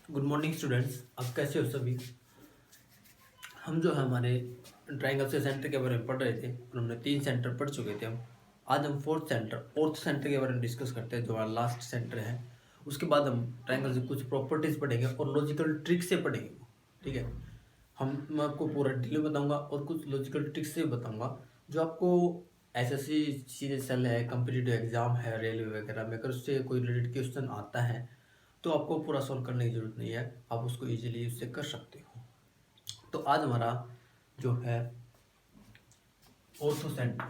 Good morning students, आप कैसे हो सभी। हम जो है हमारे ट्रायंगल से सेंटर के बारे में पढ़ रहे थे और हमने 3 सेंटर पढ़ चुके थे। हम आज हम फोर्थ सेंटर के बारे में डिस्कस करते हैं, जो हमारा लास्ट सेंटर है। उसके बाद हम ट्रायंगल से कुछ प्रॉपर्टीज पढ़ेंगे और लॉजिकल ट्रिक से पढ़ेंगे। ठीक है, मैं आपको पूरा डिटेल बताऊंगा और कुछ लॉजिकल ट्रिक्स से बताऊंगा जो आपको एसएससी सीजीएल है, कम्पिटिटिव एग्जाम है, रेलवे वगैरह में अगर उससे कोई रिलेटेड क्वेश्चन आता है तो आपको पूरा सॉल्व करने की जरूरत नहीं है, आप उसको इजीली उससे कर सकते हो। तो आज हमारा जो है ऑर्थो सेंटर।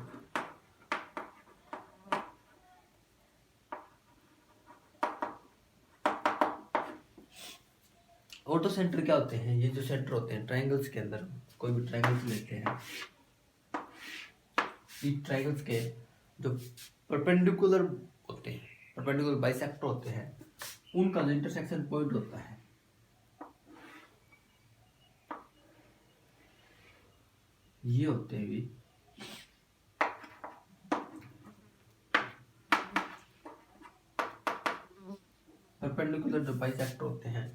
ऑर्थो सेंटर क्या होते हैं? ये जो सेंटर होते हैं ट्रायंगल्स के अंदर, कोई भी ट्रायंगल्स लेते हैं, इस ट्रायंगल्स के जो परपेंडिकुलर होते हैं, परपेंडिकुलर बाइसेक्टर होते हैं, उनका जो इंटरसेक्शन पॉइंट होता है ये होते हैं भी परपेंडिकुलर जो बाइसेक्टर होते हैं,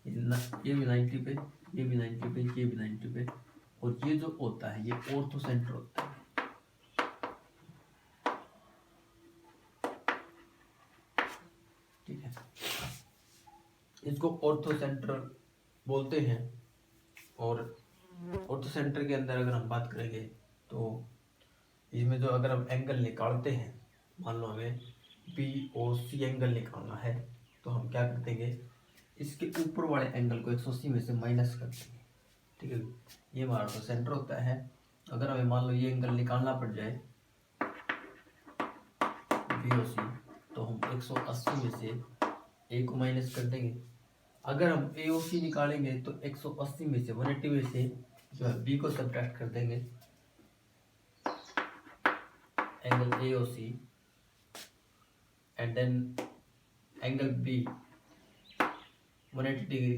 ये भी 90 पे, ये भी 90 पे, ये भी 90 पे, और ये जो होता है ये ऑर्थो सेंटर होता है। ठीक है, इसको ऑर्थो सेंटर बोलते हैं। और ऑर्थो सेंटर के अंदर अगर हम बात करेंगे तो इसमें जो अगर हम एंगल निकालते हैं, मान लो हमें बी और सी एंगल निकालना है, तो हम क्या कर देंगे, इसके ऊपर वाले एंगल को 180 में से माइनस कर देंगे। ठीक है, ये हमारा तो सेंटर होता है। अगर हमें मान लो ये एंगल निकालना पड़ जाए बी और सी, तो हम 180 में से ए को माइनस कर देंगे। अगर हम ए ओ सी निकालेंगे तो 180 में से 180 में से जो है बी को सब्ट्रैक्ट कर देंगे, angle A O C, and then angle B 180 degree,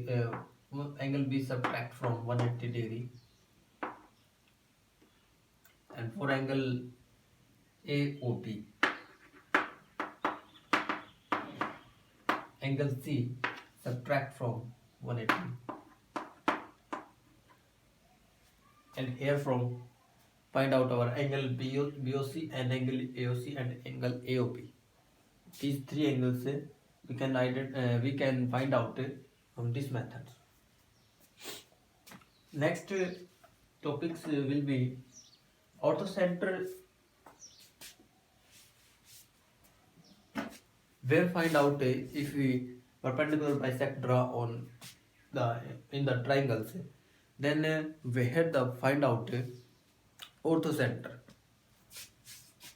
angle B subtract from 180 degree, and for angle A O B angle C subtract from 180, and here from find out our angle BOC and angle AOC and angle AOB. These three angles we can find out from this method. Next topics will be orthocenter. Where find out if we perpendicular bisect draw on the in the triangles, then we had the find out orthocenter.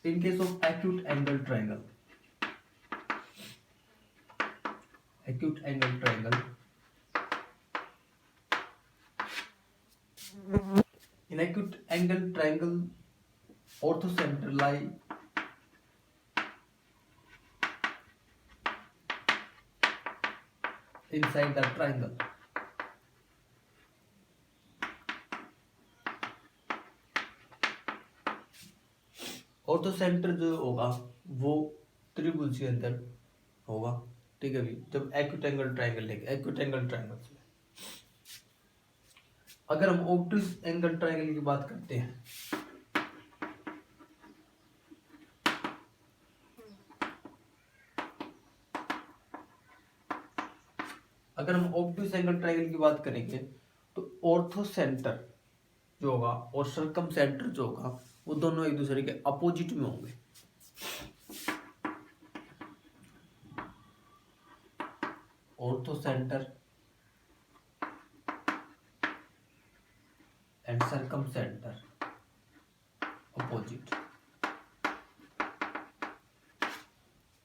In case of acute angle triangle, in acute angle triangle, orthocenter lie inside the triangle. Ortho centre जो होगा वो त्रिभुज के अंदर होगा। ठीक है, जब एक्यूट एंगल ट्रायंगल लेंगे, एक्यूट एंगल ट्रायंगल से अगर हम ऑब्टूज एंगल ट्रायंगल की बात करते हैं, अगर हम ऑब्टूज एंगल ट्रायंगल की बात करेंगे तो ऑर्थो सेंटर जो होगा और सर्कम सेंटर जो होगा वो दोनों एक दूसरे के अपोजिट में होंगे। Ortho centre and circum centre opposite.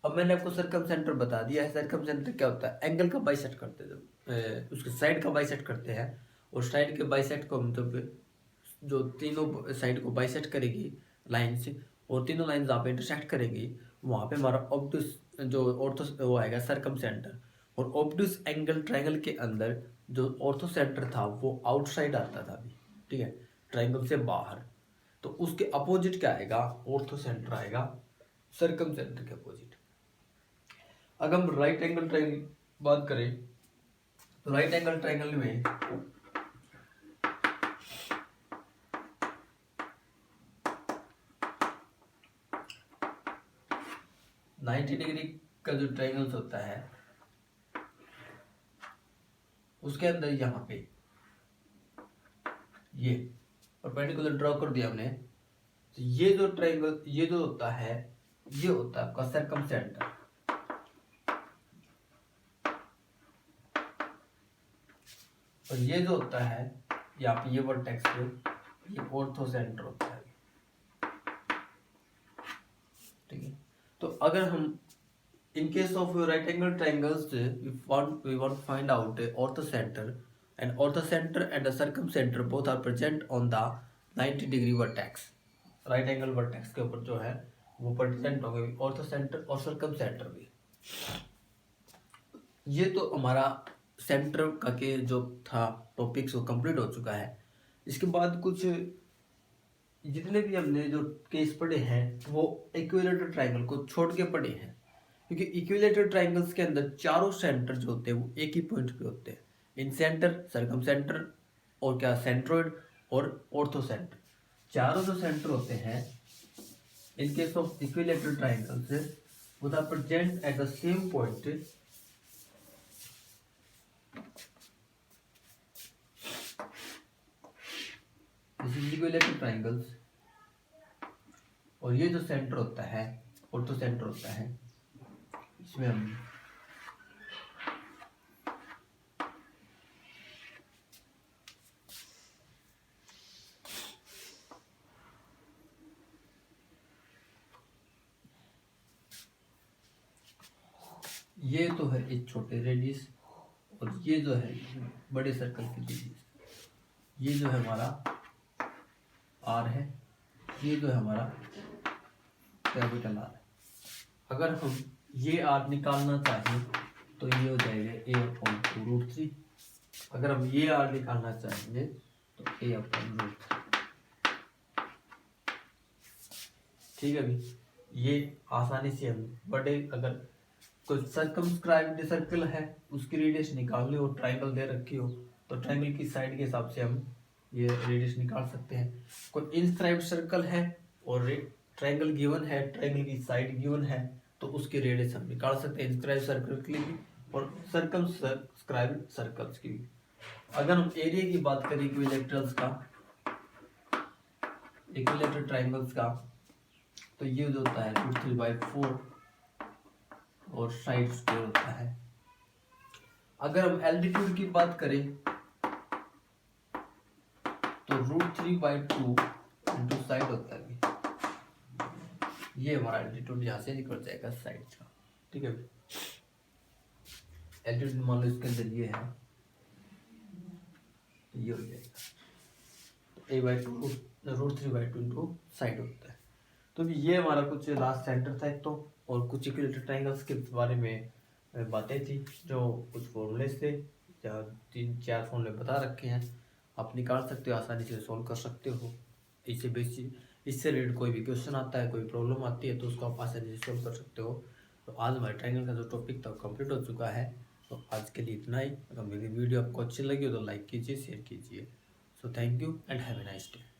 अब मैंने आपको सर्कम सेंटर बता दिया है। सर्कम सेंटर क्या होता है? एंगल का बाइसेक्ट करते हैं, उसके साइड का बाइसेक्ट करते हैं, और साइड के बाइसेक्ट को मतलब जो तीनों साइड को बाइसेक्ट करेगी लाइन से, और तीनों लाइन जहाँ पे इंटरसेक्ट करेगी वहाँ पे हमारा ऑब्टूस जो ऑर्थो वो आएगा सर्कम सेंटर। और ऑब्टूस एंगल ट्रायंगल के अंदर जो ऑर्थो सेंटर था वो आउटसाइड आता था अभी। ठीक है, ट्रायंगल से बाहर, तो उसके अपोजिट क्या आएगा? ऑर्थो सेंटर आएगा सर्कम सेंटर के अपोजिट। अगर हम राइट एंगल ट्रायंगल बात करें तो राइट एंगल ट्रायंगल में नाइन्टी डिग्री का जो ट्रायंगल्स होता है उसके अंदर यहाँ पे ये परपेंडिकुलर ड्रॉ कर दिया हमने, तो ये जो ट्रायंगल ये जो होता है ये होता है आपका सर्कमसेंटर, और ये जो होता है यहाँ पे ये वर्टेक्स पे ये ऑर्थोसेंटर होता है। ठीक है, तो अगर हम in case of right angle triangles we want to find out orthocenter, and orthocenter and the circumcenter both are present on the 90 degree vertex, right angle vertex के ऊपर जो है वो present होंगे orthocenter और circumcenter भी। ये तो हमारा सेंटर का के जो था टॉपिक्स वो कंप्लीट हो चुका है। इसके बाद कुछ जितने भी हमने जो केस पढ़े हैं वो इक्विलेटरल ट्रायंगल को छोड़ के पढ़े हैं, क्योंकि इक्विलेटरल ट्रायंगल्स के अंदर चारों सेंटर जो होते हैं वो एक ही पॉइंट पे होते हैं, इन सेंटर, सर्कमसेंटर और क्या सेंट्रोइड और ऑर्थोसेंटर। चारों जो सेंटर होते हैं in case of equilateral triangles वो are present at the same point, this is equilateral triangles, और ये जो सेंटर होता है ऑर्थोसेंटर होता है, इसमें हम ये तो है एक छोटे रेडियस और ये जो है बड़े सर्कल की रेडियस, ये जो है हमारा आर है, ये जो है हमारा कैपिटल आर है। अगर हम ये आर निकालना चाहें तो ये हो जाएगा a/√3, अगर हम ये आर निकालना चाहेंगे तो a/√3। ठीक है भाई, ये आसानी से हम बड़े अगर कोई सर्कमस्क्राइब्ड सर्कल है उसकी रेडियस निकालनी हो, ट्रायंगल दे रखी हो तो ट्रायंगल की साइड के हिसाब से हम ये रेडियस निकाल सकते हैं। कोई इनस्क्राइब्ड सर्कल है और ट्रायंगल गिवन है, ट्रायंगल की साइड गिवन है तो उसकी रेडियस हम निकाल सकते हैं, इंस्क्राइब्ड सर्कल की भी और सर्कमस्क्राइब्ड सर्कल्स की भी। अगर हम एरिया की बात करें इक्विलेटरल्स का, इक्विलेटरल ट्रायंगल्स का, तो ये जो होता है √3/4 और साइड स्क्वायर होता है। अगर हम एल्टीट्यूड की बात करें तो √3/2 इंटू साइड होता है, ये हमारा एल्टीट्यूड यहाँ से निकल जाएगा साइड का। ठीक है, एल्टीट्यूड मान लो इसके अंदर ये है, ये हो जाएगा तो a/2 √3/2 इंटू साइड होता है। तो ये हमारा कुछ लास्ट सेंटर था एक तो, और कुछ इक्विलेटरल ट्रायंगल्स के बारे में बातें थी, जो कुछ फॉर्मूलेस थे, या 3-4 फॉर्मूले बता रखे हैं, आप निकाल सकते हो, आसानी से सॉल्व कर सकते हो। इससे बेसिक इससे रिलेटेड कोई भी क्वेश्चन आता है, कोई प्रॉब्लम आती है तो उसको आप आसानी से सॉल्व कर सकते हो। तो आज हमारे ट्रायंगल का जो टॉपिक था कंप्लीट हो चुका है। तो आज के लिए इतना ही। अगर मेरी वीडियो आपको अच्छी लगी हो तो लाइक कीजिए, शेयर कीजिए। So thank you and have a nice day.